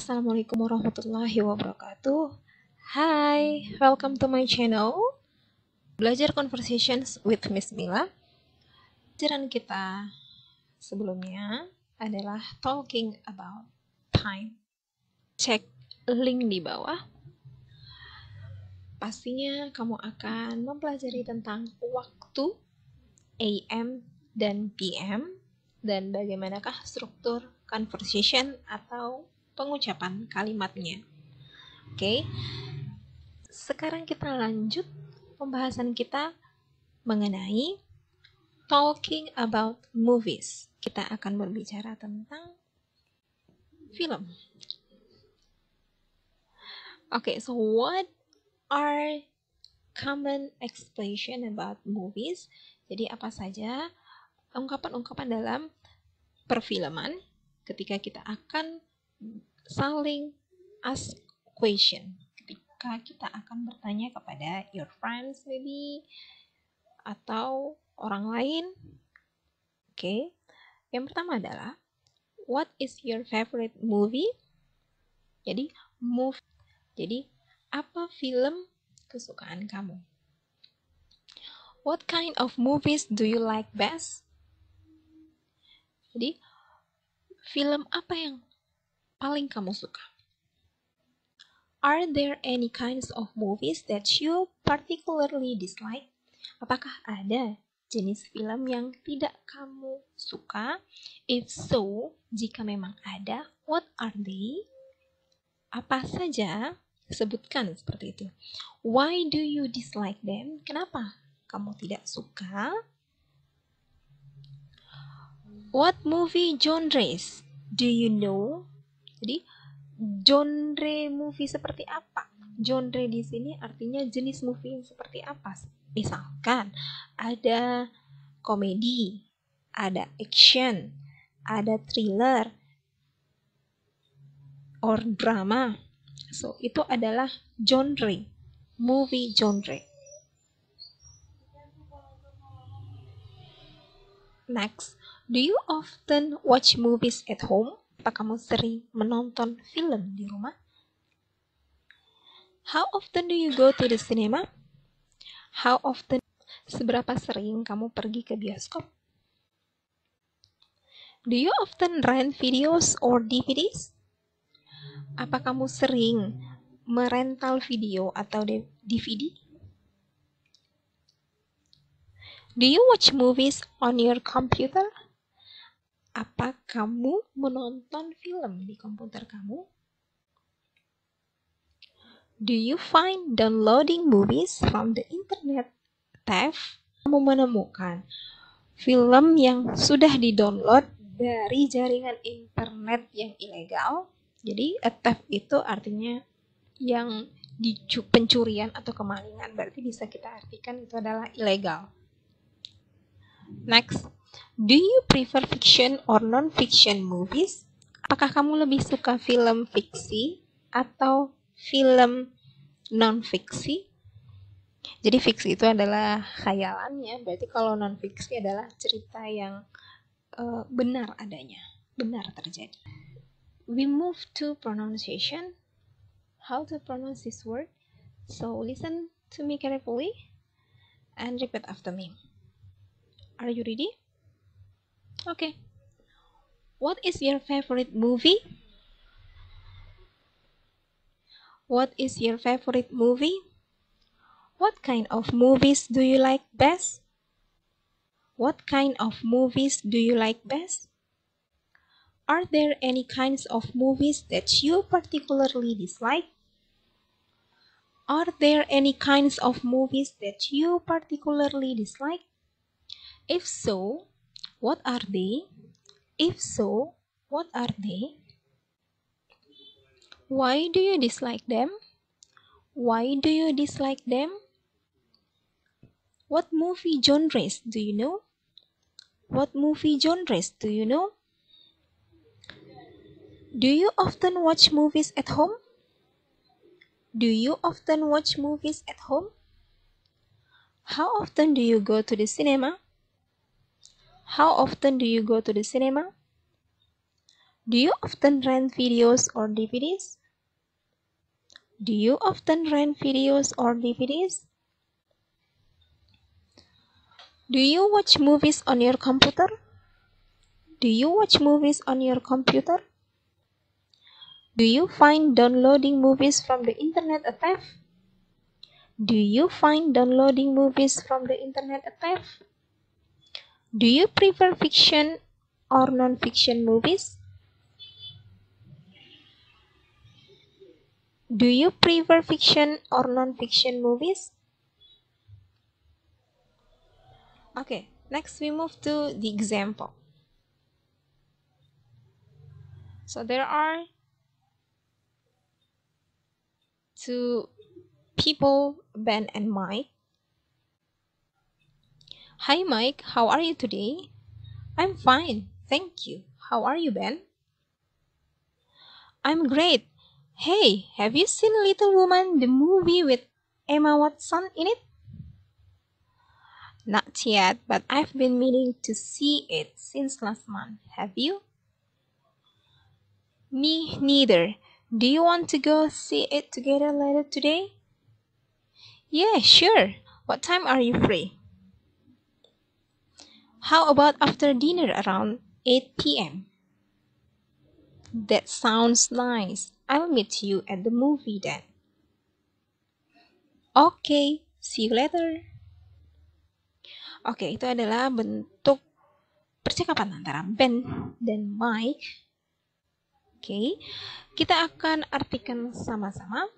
Assalamualaikum warahmatullahi wabarakatuh. Hai, welcome to my channel Belajar Conversations with Miss Mila. Pelajaran kita sebelumnya adalah talking about time. Cek link di bawah. Pastinya kamu akan mempelajari tentang waktu AM dan PM dan bagaimanakah struktur conversation atau pengucapan kalimatnya. Oke. Sekarang kita lanjut pembahasan kita mengenai talking about movies. Kita akan berbicara tentang film. Okay, so what are common expression about movies? Jadi apa saja ungkapan-ungkapan dalam perfilman ketika kita akan saling ask question, ketika kita akan bertanya kepada your friends maybe atau orang lain. Oke. Yang pertama adalah what is your favorite movie? Jadi apa film kesukaan kamu? What kind of movies do you like best? Jadi film apa yang paling kamu suka? Are there any kinds of movies that you particularly dislike? Apakah ada jenis film yang tidak kamu suka? If so, jika memang ada, what are they? Apa saja? Sebutkan seperti itu. Why do you dislike them? Kenapa kamu tidak suka? What movie genres do you know? Jadi genre movie seperti apa? Genre di sini artinya jenis movie seperti apa? Misalkan ada komedi, ada action, ada thriller, or drama. So, itu adalah genre, movie genre. Next, do you often watch movies at home? Apa kamu sering menonton film di rumah? How often do you go to the cinema? Seberapa sering kamu pergi ke bioskop? Do you often rent videos or DVDs? Apa kamu sering merental video atau DVD? Do you watch movies on your computer? Apa kamu menonton film di komputer kamu? Do you find downloading movies from the internet theft? Kamu menemukan film yang sudah di-download dari jaringan internet yang ilegal. Jadi theft itu artinya yang pencurian atau kemalingan. Berarti bisa kita artikan itu adalah ilegal. Next, do you prefer fiction or non-fiction movies? Apakah kamu lebih suka film fiksi atau film non-fiksi? Jadi fiksi itu adalah khayalannya, berarti kalau non-fiksi adalah cerita yang benar adanya, benar terjadi. We move to pronunciation. How to pronounce this word? So listen to me carefully and repeat after me. Are you ready? Okay. What is your favorite movie? What is your favorite movie? What kind of movies do you like best? What kind of movies do you like best? Are there any kinds of movies that you particularly dislike? Are there any kinds of movies that you particularly dislike? If so, what are they? If so, what are they? Why do you dislike them? Why do you dislike them? What movie genres do you know? What movie genres do you know? Do you often watch movies at home? Do you often watch movies at home? How often do you go to the cinema? How often do you go to the cinema? Do you often rent videos or DVDs? Do you often rent videos or DVDs? Do you watch movies on your computer? Do you watch movies on your computer? Do you find downloading movies from the internet a theft? Do you find downloading movies from the internet a theft? Do you prefer fiction or non-fiction movies? Do you prefer fiction or non-fiction movies? Okay, next we move to the example. So there are two people, Ben and Mike. Hi Mike, how are you today? I'm fine, thank you. How are you, Ben? I'm great. Hey, have you seen Little Woman, the movie with Emma Watson in it? Not yet, but I've been meaning to see it since last month. Have you? Me neither. Do you want to go see it together later today? Yeah, sure. What time are you free? How about after dinner around 8 p.m.? That sounds nice. I'll meet you at the movie then. Okay, see you later. Oke, itu adalah bentuk percakapan antara Ben dan Mike. Oke, kita akan artikan sama-sama.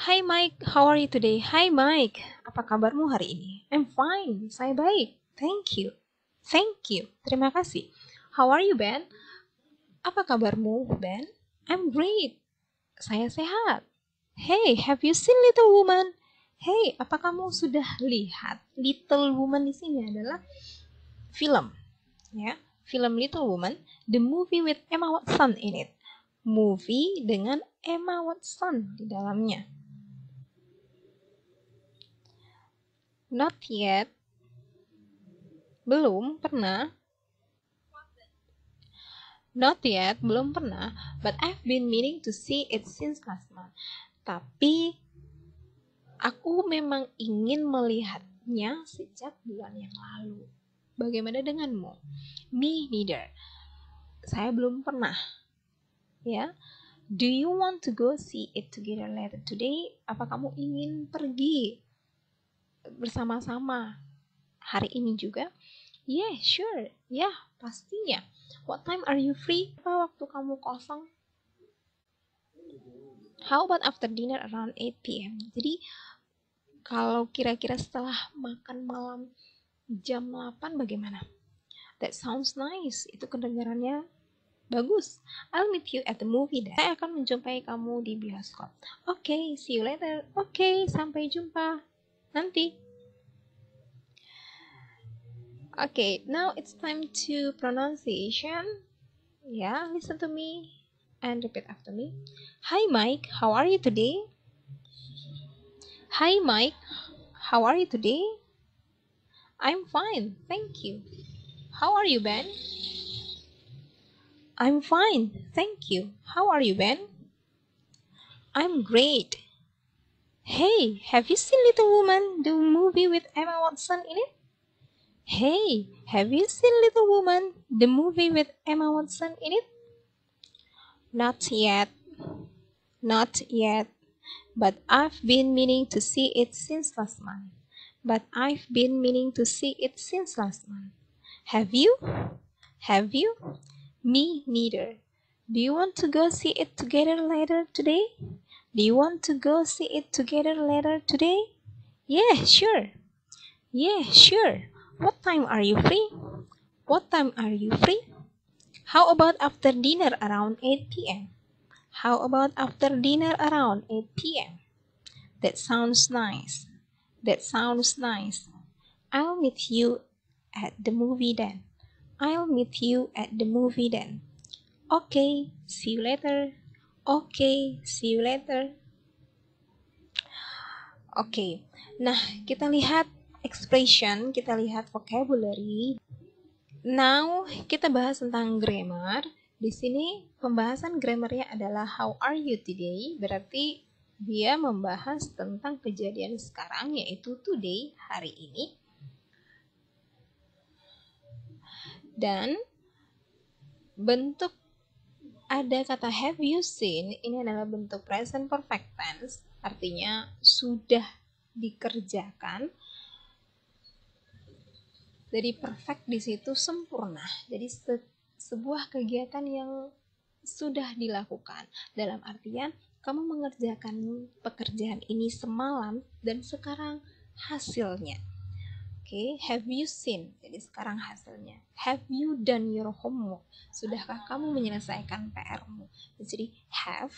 Hi Mike, how are you today? Hi Mike, apa kabarmu hari ini? I'm fine, saya baik. Thank you. Thank you, terima kasih. How are you Ben? Apa kabarmu Ben? I'm great. Saya sehat. Hey, have you seen Little Woman? Hey, apa kamu sudah lihat? Little Woman di sini adalah film, ya. Film Little Woman, the movie with Emma Watson in it. Movie dengan Emma Watson di dalamnya. Not yet. Belum pernah. Not yet, belum pernah. But I've been meaning to see it since last month. Tapi aku memang ingin melihatnya sejak bulan yang lalu. Bagaimana denganmu? Me neither. Saya belum pernah. Ya. Do you want to go see it together later today? Apa kamu ingin pergi bersama-sama hari ini juga? Yeah, sure. Ya, pastinya. What time are you free? Apa waktu kamu kosong? How about after dinner around 8 p.m.? Jadi, kalau kira-kira setelah makan malam jam 8 bagaimana? That sounds nice. Itu kedengarannya bagus. I'll meet you at the movie then. Saya akan menjumpai kamu di bioskop. Okay, see you later. Okay, sampai jumpa nanti. Okay, now it's time to pronunciation. Yeah, listen to me and repeat after me. Hi Mike, how are you today? Hi Mike, how are you today? I'm fine, thank you. How are you, Ben? I'm fine, thank you. How are you, Ben? I'm great. Hey, have you seen Little Woman, the movie with Emma Watson in it? Hey, have you seen Little Woman, the movie with Emma Watson in it? Not yet. Not yet. But I've been meaning to see it since last month. But I've been meaning to see it since last month. Have you? Have you? Me neither. Do you want to go see it together later today? Do you want to go see it together later today? Yeah, sure. Yeah, sure. What time are you free? What time are you free? How about after dinner around 8 p.m.? How about after dinner around 8 p.m.? That sounds nice. That sounds nice. I'll meet you at the movie then. I'll meet you at the movie then. Okay, see you later. Okay, see you later. Oke, nah kita lihat expression, kita lihat vocabulary. Now kita bahas tentang grammar. Di sini pembahasan grammarnya adalah how are you today, berarti dia membahas tentang kejadian sekarang, yaitu today, hari ini. Dan bentuk ada kata have you seen, ini adalah bentuk present perfect tense, artinya sudah dikerjakan. Jadi perfect di situ sempurna. Jadi sebuah kegiatan yang sudah dilakukan. Dalam artian kamu mengerjakan pekerjaan ini semalam dan sekarang hasilnya. Oke, have you seen? Jadi sekarang hasilnya. Have you done your homework? Sudahkah kamu menyelesaikan PR-mu? Jadi have,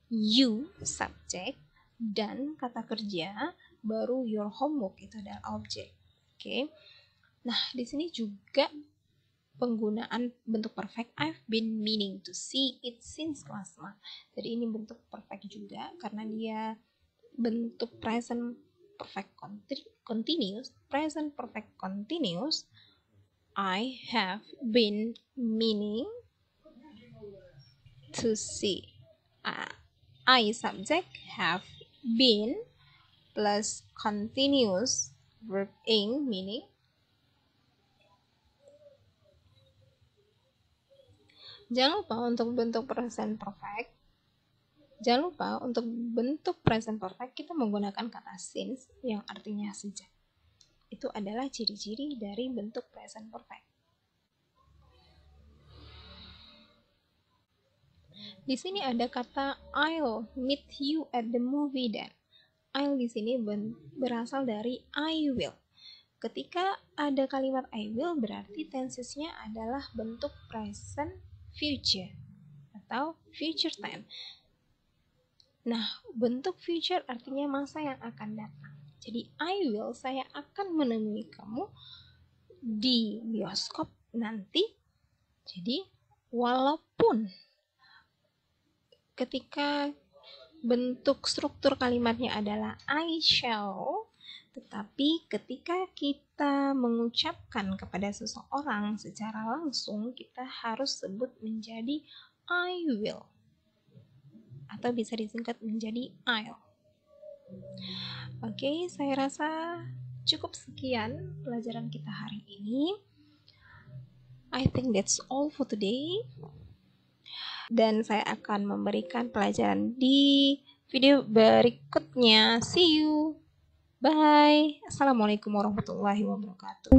you subject, dan kata kerja, baru your homework itu adalah objek. Oke. Nah, di sini juga penggunaan bentuk perfect. I've been meaning to see it since last month. Jadi ini bentuk perfect juga karena dia bentuk present perfect continuous. Present perfect continuous. I have been meaning to see. I subject have been plus continuous verb ing meaning. Jangan lupa untuk bentuk present perfect. Jangan lupa untuk bentuk present perfect kita menggunakan kata since yang artinya sejak. Itu adalah ciri-ciri dari bentuk present perfect. Di sini ada kata I'll meet you at the movie then. I'll di sini berasal dari I will. Ketika ada kalimat I will berarti tensesnya adalah bentuk present future atau future time. Nah, bentuk future artinya masa yang akan datang. Jadi I will, saya akan menemui kamu di bioskop nanti. Jadi walaupun ketika bentuk struktur kalimatnya adalah I shall, tetapi ketika kita mengucapkan kepada seseorang secara langsung, kita harus sebut menjadi I will. Atau bisa disingkat menjadi I'll. Oke, saya rasa cukup sekian pelajaran kita hari ini. I think that's all for today. Dan saya akan memberikan pelajaran di video berikutnya. See you. Bye. Assalamualaikum warahmatullahi wabarakatuh.